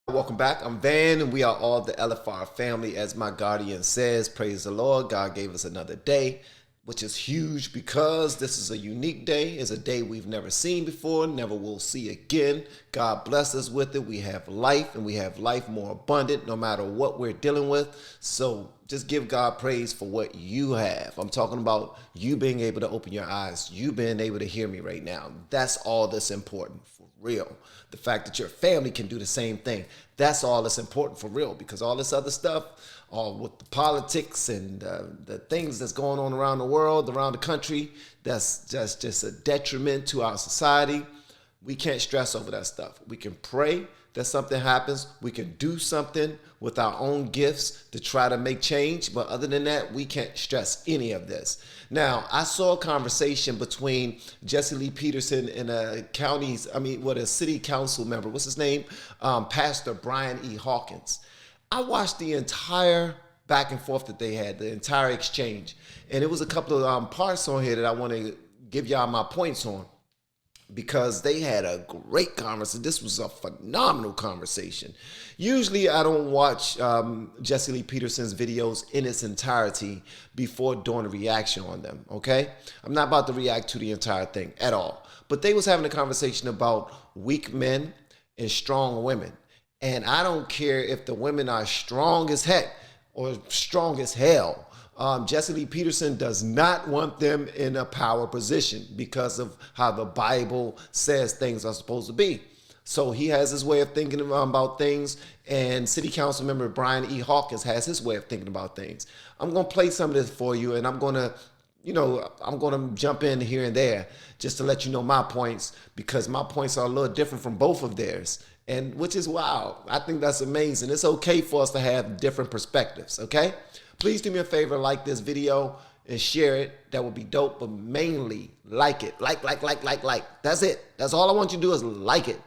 Welcome back. I'm Van, and we are all the LFR family. As my guardian says, praise the Lord. God gave us another day, which is huge because this is a unique day. It's a day we've never seen before, never will see again. God bless us with it. We have life, and we have life more abundant no matter what we're dealing with. So just give God praise for what you have. I'm talking about you being able to open your eyes, you being able to hear me right now. That's all that's important for real. The fact that your family can do the same thing, that's all that's important for real, because all this other stuff, all with the politics and the things that's going on around the world, around the country, that's just a detriment to our society. We can't stress over that stuff. We can pray that something happens. We can do something with our own gifts to try to make change. But other than that, we can't stress any of this. Now, I saw a conversation between Jesse Lee Peterson and a city council member. What's his name? Pastor Brian E. Hawkins. I watched the entire back and forth that they had, the entire exchange. And it was a couple of parts on here that I want to give y'all my points on, because they had a great conversation. This was a phenomenal conversation. Usually I don't watch Jesse Lee Peterson's videos in its entirety before doing a reaction on them, okay? I'm not about to react to the entire thing at all. But they was having a conversation about weak men and strong women. And I don't care if the women are strong as heck or strong as hell. Jesse Lee Peterson does not want them in a power position because of how the Bible says things are supposed to be. So he has his way of thinking about things, and City Council member Brian E. Hawkins has his way of thinking about things. I'm going to play some of this for you, and I'm going to jump in here and there just to let you know my points, because my points are a little different from both of theirs, and which is wow. I think that's amazing. It's okay for us to have different perspectives, okay? Please do me a favor, like this video and share it. That would be dope, but mainly like it. Like. That's it. That's all I want you to do is like it.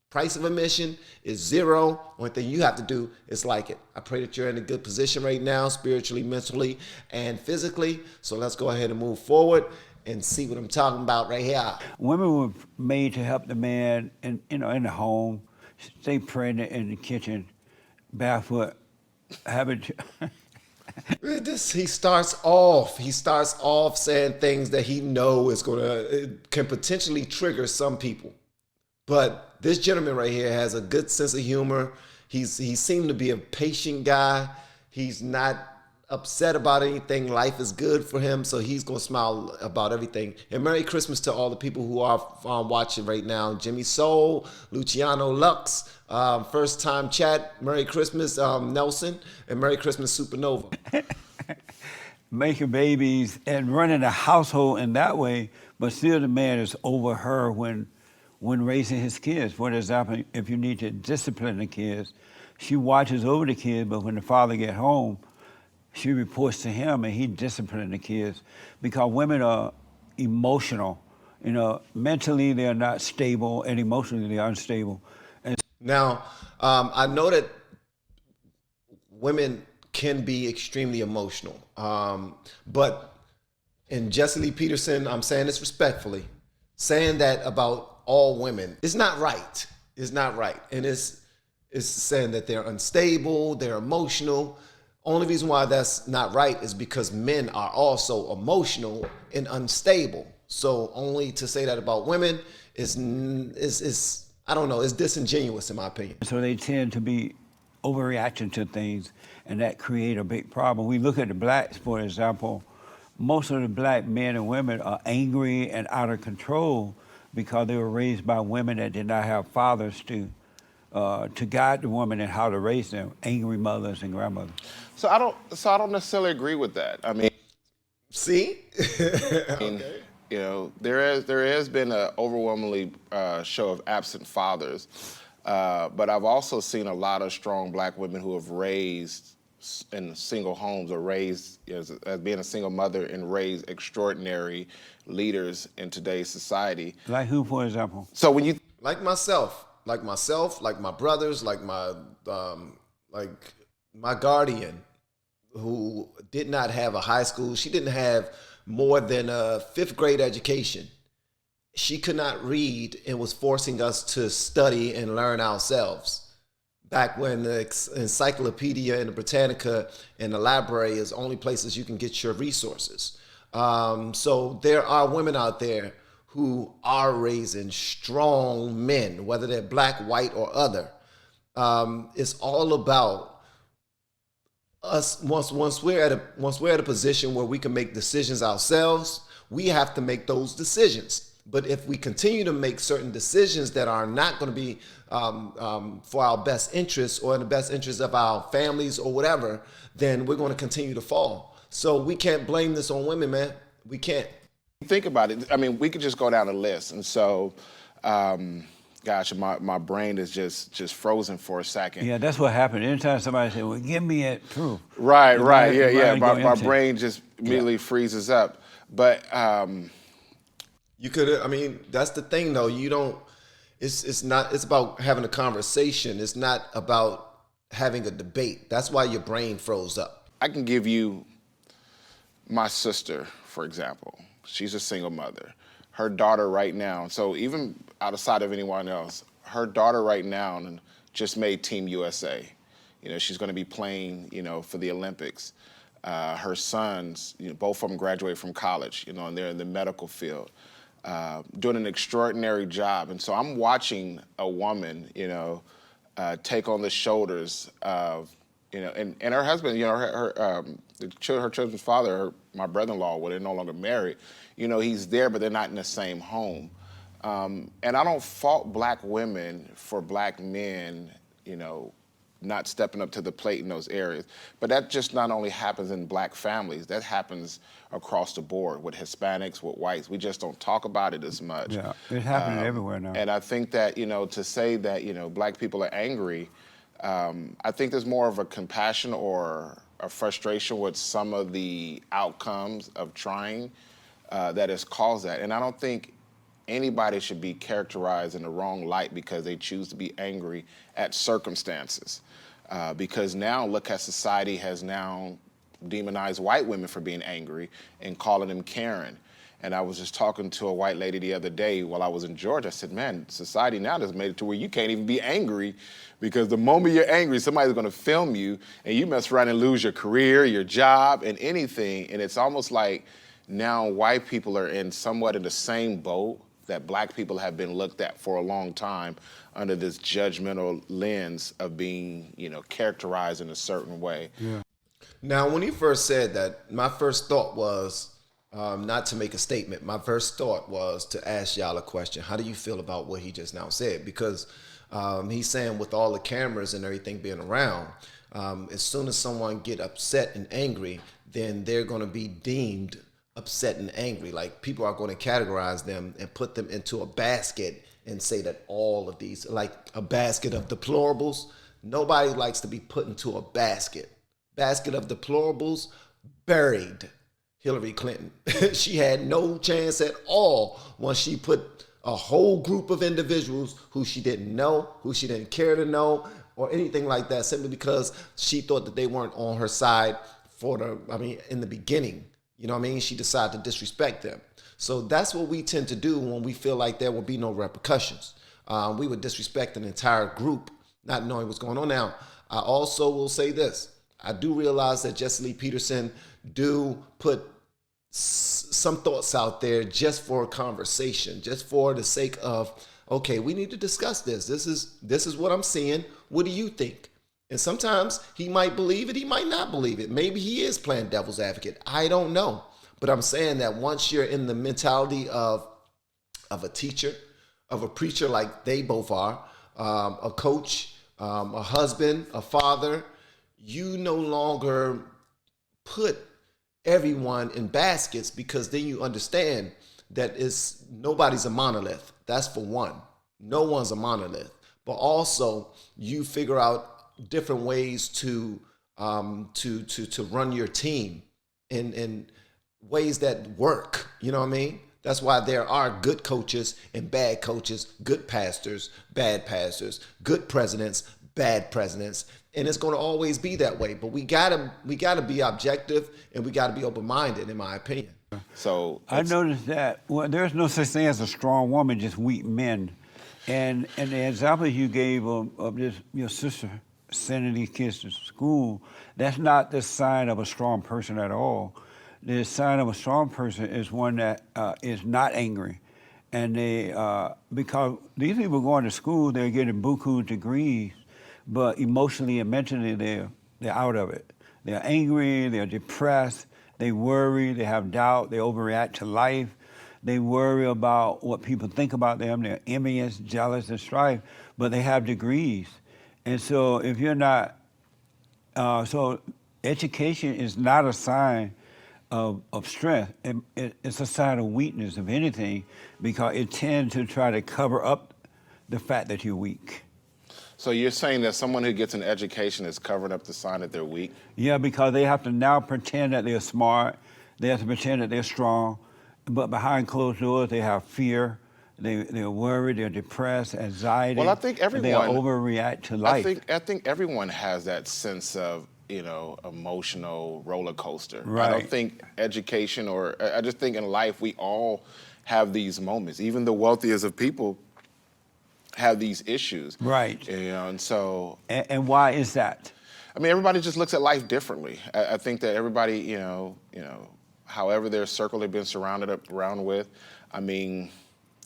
Price of admission is $0. Only thing you have to do is like it. I pray that you're in a good position right now, spiritually, mentally, and physically. So let's go ahead and move forward and see what I'm talking about right here. Women were made to help the man in the home, stay pregnant in the kitchen, barefoot, having He starts off saying things that he know can potentially trigger some people. But this gentleman right here has a good sense of humor. He seemed to be a patient guy. He's not upset about anything. Life is good for him, so he's gonna smile about everything. And Merry Christmas to all the people who are watching right now. Jimmy Soul, Luciano Lux, first time chat. Merry Christmas, Nelson, and Merry Christmas, Supernova. making babies and running a household in that way, but still the man is over her when raising his kids. For example, if you need to discipline the kids, she watches over the kids, but when the father get home, she reports to him and he disciplines the kids, because women are emotional. Mentally they're not stable, and emotionally they're unstable. And Now, I know that women can be extremely emotional, but in Jesse Lee Peterson, I'm saying this respectfully, saying that about all women, it's not right. It's not right. And it's saying that they're unstable, they're emotional. Only reason why that's not right is because men are also emotional and unstable. So only to say that about women is I don't know, it's disingenuous in my opinion. so they tend to be overreacting to things, and that create a big problem. We look at the blacks, for example. Most of the black men and women are angry and out of control because they were raised by women that did not have fathers to guide the woman in how to raise them, angry mothers and grandmothers. So I don't necessarily agree with that. I mean, See? Okay. There has been an overwhelmingly show of absent fathers, but I've also seen a lot of strong black women who have raised in single homes, or raised as being a single mother, and raised extraordinary leaders in today's society. Like who, for example? So when you Like myself, like my brothers, like my guardian, who did not have a high school. She didn't have more than a 5th grade education. She could not read and was forcing us to study and learn ourselves. back when the encyclopedia and the Britannica and the library is only places you can get your resources. So there are women out there who are raising strong men, whether they're black, white, or other. It's all about us. Once we're at a position where we can make decisions ourselves, we have to make those decisions. But if we continue to make certain decisions that are not going to be for our best interests or in the best interests of our families or whatever, then we're going to continue to fall. So we can't blame this on women, man. We can't. Think about it. I mean, we could just go down the list. And so, gosh, my brain is just frozen for a second. Yeah, that's what happened. Anytime somebody said, well, give me it proof. Right. Yeah. My brain just immediately freezes up. But you could, I mean, that's the thing though. You don't, it's about having a conversation. It's not about having a debate. That's why your brain froze up. I can give you my sister, for example. She's a single mother. Her daughter right now, so even outside of anyone else, her daughter right now just made Team USA. You know, she's going to be playing, you know, for the Olympics. Her sons, you know, both of them graduated from college, you know, and they're in the medical field, doing an extraordinary job. And so I'm watching a woman, you know, take on the shoulders of, you know, and her husband, you know, her children's father, my brother-in-law, when they're no longer married, you know, he's there, but they're not in the same home. And I don't fault black women for black men, you know, not stepping up to the plate in those areas. But that just not only happens in black families, that happens across the board with Hispanics, with whites. We just don't talk about it as much. Yeah, it's happening everywhere now. And I think that, you know, to say that, you know, black people are angry, I think there's more of a compassion or a frustration with some of the outcomes of trying that has caused that. And I don't think anybody should be characterized in the wrong light because they choose to be angry at circumstances. Because now look how society has now demonized white women for being angry and calling them Karen. And I was just talking to a white lady the other day while I was in Georgia. I said, man, society now has made it to where you can't even be angry because the moment you're angry, somebody's gonna film you and you mess around and lose your career, your job, and anything. And it's almost like now white people are somewhat in the same boat that black people have been looked at for a long time under this judgmental lens of being, you know, characterized in a certain way. Yeah. Now, when he first said that, my first thought was not to make a statement. My first thought was to ask y'all a question. How do you feel about what he just now said? Because he's saying with all the cameras and everything being around, as soon as someone get upset and angry, then they're going to be deemed upset and angry. Like people are going to categorize them and put them into a basket and say that all of these, like a basket of deplorables. Nobody likes to be put into a basket. Basket of deplorables buried Hillary Clinton. She had no chance at all once she put a whole group of individuals who she didn't know, who she didn't care to know, or anything like that, simply because she thought that they weren't on her side in the beginning. You know what I mean? She decided to disrespect them. So that's what we tend to do when we feel like there will be no repercussions. We would disrespect an entire group, not knowing what's going on. Now, I also will say this. I do realize that Jesse Lee Peterson do put some thoughts out there just for a conversation, just for the sake of, okay, we need to discuss this. This is what I'm seeing. What do you think? And sometimes he might believe it, he might not believe it. Maybe he is playing devil's advocate. I don't know. But I'm saying that once you're in the mentality of a teacher, of a preacher like they both are, a coach, a husband, a father, you no longer put everyone in baskets, because then you understand that nobody's a monolith. That's for one. No one's a monolith. But also you figure out different ways to run your team in ways that work. You know what I mean? That's why there are good coaches and bad coaches, good pastors, bad pastors, good presidents, bad presidents, and it's going to always be that way. But we gotta be objective and we gotta be open-minded, in my opinion. So I noticed that there's no such thing as a strong woman, just weak men. And the example you gave of this, your sister sending these kids to school, that's not the sign of a strong person at all. The sign of a strong person is one that is not angry. And because these people going to school, they're getting buku degrees, but emotionally and mentally, they're out of it. They're angry, they're depressed, they worry, they have doubt, they overreact to life. They worry about what people think about them. They're envious, jealous, and strife, but they have degrees. And so if you're not, so education is not a sign of strength. It's a sign of weakness, if anything, because it tends to try to cover up the fact that you're weak. So you're saying that someone who gets an education is covering up the sign that they're weak? Yeah, because they have to now pretend that they're smart. They have to pretend that they're strong. But behind closed doors, they have fear. They're worried. They're depressed, anxiety. Well, I think everyone. They overreact to life. I think everyone has that sense of emotional roller coaster. Right. I don't think education I just think in life we all have these moments. Even the wealthiest of people have these issues. Right. And so. And why is that? I mean, everybody just looks at life differently. I think that everybody, however their circle they've been surrounded around with. I mean,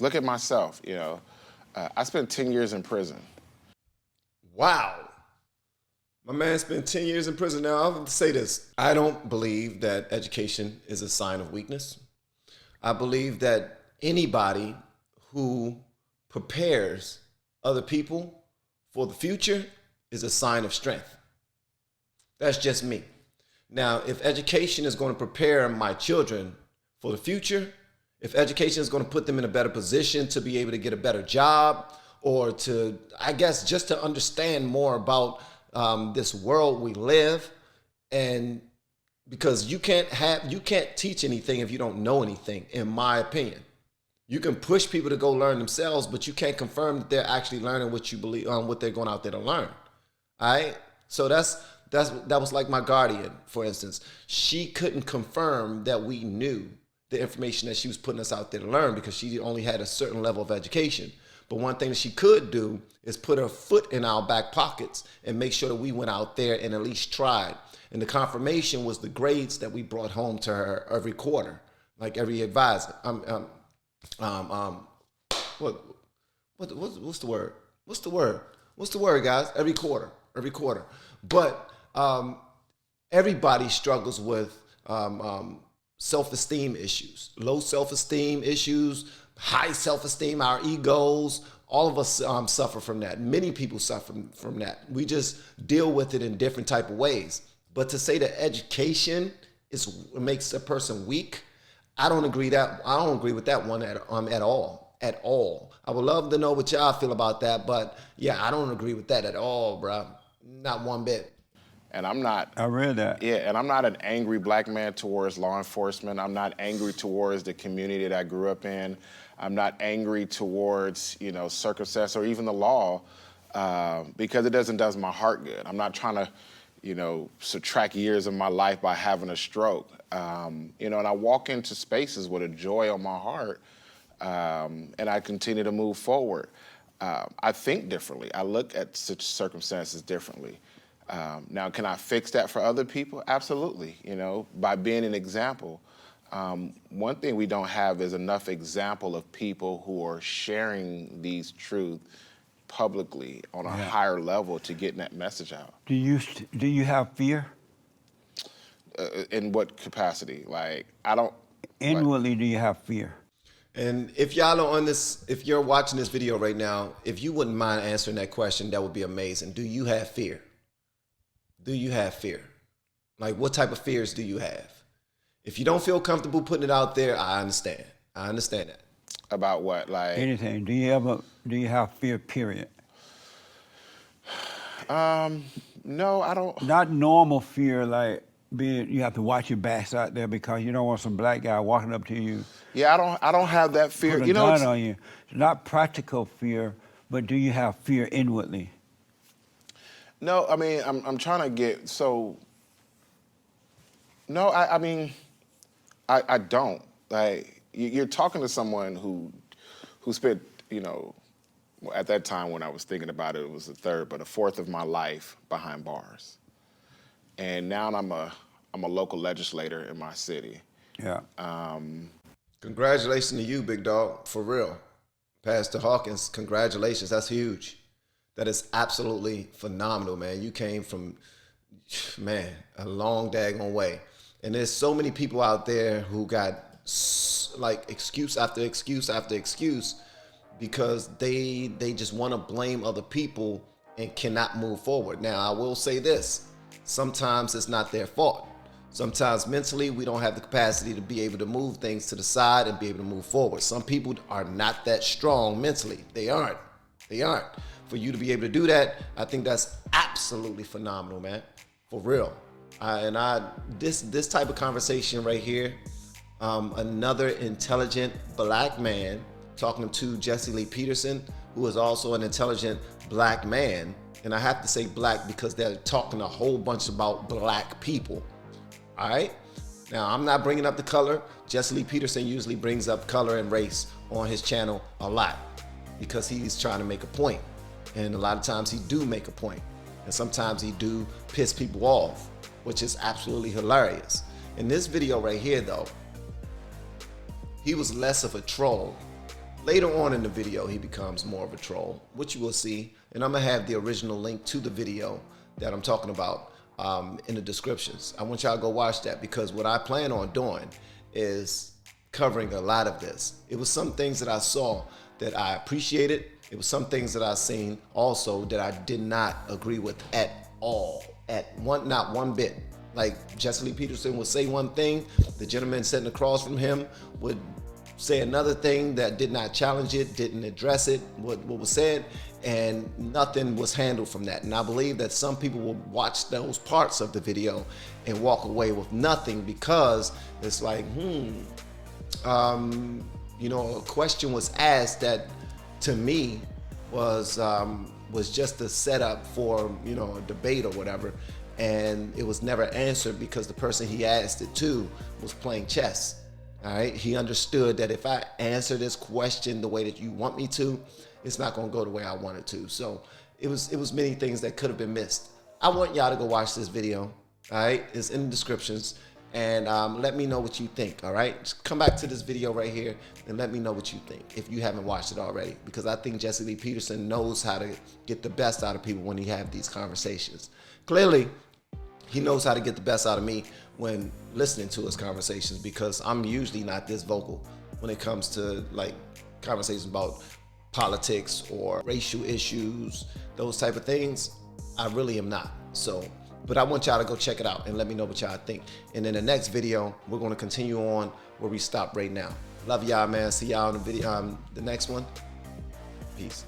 look at myself, I spent 10 years in prison. Wow. My man spent 10 years in prison. Now, I'll have to say this. I don't believe that education is a sign of weakness. I believe that anybody who prepares other people for the future is a sign of strength. That's just me. Now, if education is going to prepare my children for the future, if education is going to put them in a better position to be able to get a better job, or to, I guess, just to understand more about this world we live, and because you can't teach anything if you don't know anything, in my opinion. You can push people to go learn themselves, but you can't confirm that they're actually learning what you believe what they're going out there to learn. All right? So that was like my guardian, for instance. She couldn't confirm that we knew the information that she was putting us out there to learn because she only had a certain level of education. But one thing that she could do is put her foot in our back pockets and make sure that we went out there and at least tried. And the confirmation was the grades that we brought home to her every quarter, like every advisor. What's the word? What's the word, guys? Every quarter. But everybody struggles with self-esteem issues, low self-esteem issues, high self-esteem, our egos. All of us suffer from that. Many people suffer from that. We just deal with it in different type of ways. But to say that education makes a person weak, I don't agree with that one at all. At all. I would love to know what y'all feel about that, but yeah, I don't agree with that at all, bro. Not one bit. And I'm not. I read that. Yeah, and I'm not an angry black man towards law enforcement. I'm not angry towards the community that I grew up in. I'm not angry towards, circumstance or even the law because it does my heart good. I'm not trying to, subtract years of my life by having a stroke. And I walk into spaces with a joy on my heart, and I continue to move forward. I think differently. I look at such circumstances differently. Now, can I fix that for other people? Absolutely, by being an example. One thing we don't have is enough example of people who are sharing these truths publicly on a higher level to getting that message out. Do you have fear? In what capacity? Like, I don't. Inwardly, do you have fear? And if y'all are on this, if you're watching this video right now, if you wouldn't mind answering that question, that would be amazing. Do you have fear? Do you have fear? Like, what type of fears do you have? If you don't feel comfortable putting it out there, I understand. I understand that. About what? Like anything. Do you have fear, period? No, I don't. Not normal fear, like you have to watch your backs out there because you don't want some black guy walking up to you. Yeah, I don't have that fear. Put a gun on you. Not practical fear, but do you have fear inwardly? No, I mean, I'm trying to get, so, no, I mean, I don't. Like, you're talking to someone who spent, at that time when I was thinking about it, it was a third, but a fourth of my life behind bars. And now I'm a local legislator in my city. Yeah. Congratulations to you, big dog, for real. Pastor Hawkins, congratulations. That's huge. That is absolutely phenomenal, man. You came from, man, a long daggone way. And there's so many people out there who got like excuse after excuse after excuse because they just want to blame other people and cannot move forward. Now, I will say this. Sometimes it's not their fault. Sometimes mentally we don't have the capacity to be able to move things to the side and be able to move forward. Some people are not that strong mentally. They aren't. For you to be able to do that, I think that's absolutely phenomenal, man. For real. This type of conversation right here, another intelligent black man talking to Jesse Lee Peterson, who is also an intelligent black man. And I have to say black because they're talking a whole bunch about black people. All right. Now, I'm not bringing up the color. Jesse Lee Peterson usually brings up color and race on his channel a lot because he's trying to make a point. And a lot of times he do make a point. And sometimes he do piss people off, which is absolutely hilarious. In this video right here, though, he was less of a troll. Later on in the video, he becomes more of a troll, which you will see. And I'm going to have the original link to the video that I'm talking about in the descriptions. I want y'all to go watch that because what I plan on doing is covering a lot of this. It was some things that I saw that I appreciated. It was some things that I seen also that I did not agree with at all. Not one bit. Like Jesse Lee Peterson would say one thing, the gentleman sitting across from him would say another thing that did not challenge it, didn't address it, what was said, and nothing was handled from that. And I believe that some people will watch those parts of the video and walk away with nothing because it's like, a question was asked that to me was just a setup for, a debate or whatever. And it was never answered because the person he asked it to was playing chess. All right, he understood that if I answer this question the way that you want me to, it's not going to go the way I want it to. So it was many things that could have been missed. I want y'all to go watch this video. All right, it's in the descriptions, and let me know what you think. All right, just come back to this video right here and let me know what you think if you haven't watched it already, because I think Jesse Lee Peterson knows how to get the best out of people when he have these conversations. Clearly, he knows how to get the best out of me when listening to his conversations, because I'm usually not this vocal when it comes to like conversations about politics or racial issues, those type of things. I really am not. So, but I want y'all to go check it out and let me know what y'all think. And in the next video, we're going to continue on where we stop right now. Love y'all, man. See y'all in the video, the next one. Peace.